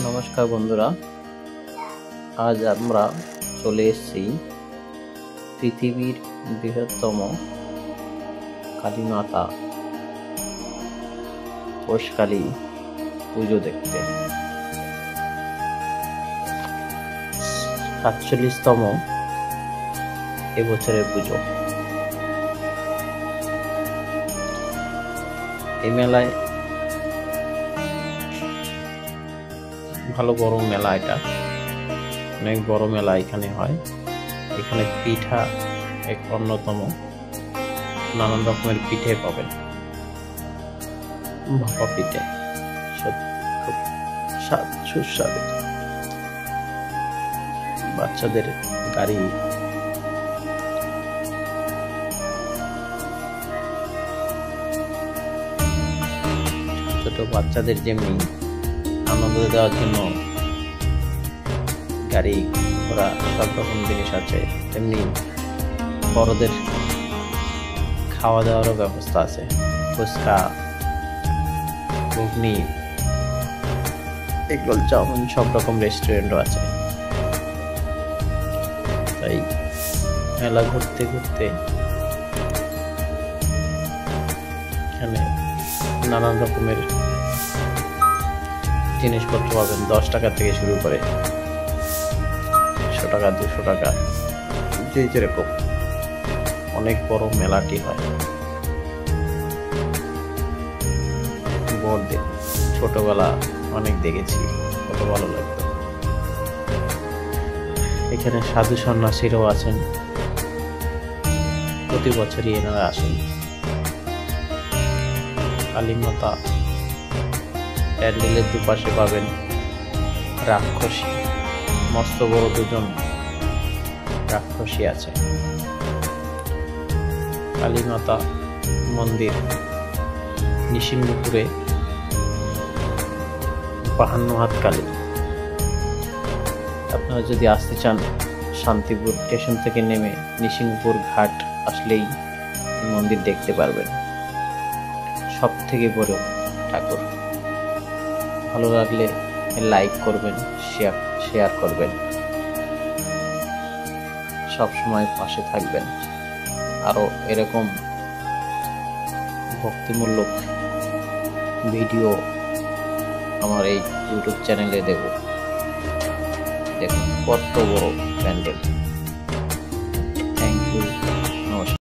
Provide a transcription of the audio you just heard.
নমস্কার বন্ধুরা, আজ আমরা চলে এসেছি পৃথিবীর বৃহত্তম কালীমাতা পৌষকালী পুজো দেখতে। ৪৭তম এবছরের পুজো। এই মেলায় ভালো বড় মেলা, এটা অনেক বড় মেলা এখানে হয়। এখানে পিঠা এক অন্যতম, নানান রকমের পিঠে পাবেন। ভাপা পিঠে খুব সুস্বাদু। বাচ্চাদের গাড়ি, ছোট বাচ্চাদের যেমনি আনন্দ দেওয়ার জন্য গাড়ি ঘোড়া সব রকম জিনিস আছে, তেমনি বড়দের খাওয়া দাওয়ারও ব্যবস্থা আছে। ফুচকা, ঘুগনি, এগরোল, চাউমিন সব রকম রেস্টুরেন্টও আছে। তাই মেলা ঘুরতে ঘুরতে এখানে নানান রকমের জিনিসপত্র পাবেন। 10 টাকা থেকে শুরু করে 100 টাকা, 200 টাকা, যে যেরকম। অনেক বড় মেলাটি হয়। ছোটবেলা অনেক দেখেছি, কত ভালো লাগতো। এখানে সাধু সন্ন্যাসীরাও আছেন, প্রতি বছরই এনারা আসেন। কালীমাতা প্যান্ডেলের দুপাশে পাবেন রাক্ষসী, মস্ত বড় দুজন রাক্ষসী আছে। কালীমাতা মন্দির নিসিংহপুরে 52 হাত কালী। আপনারা যদি আসতে চান, শান্তিপুর স্টেশন থেকে নেমে নিসিংহপুর ঘাট আসলেই এই মন্দির দেখতে পারবেন। সব থেকে বড় ঠাকুর। ভালো লাগলে লাইক করবেন, শেয়ার করবেন, সব সময় পাশে থাকবেন। আরো এরকম ভক্তিমূলক ভিডিও আমার এই ইউটিউব চ্যানেলে দেব। দেখুন কত বড় প্যান্ডেল। Thank you.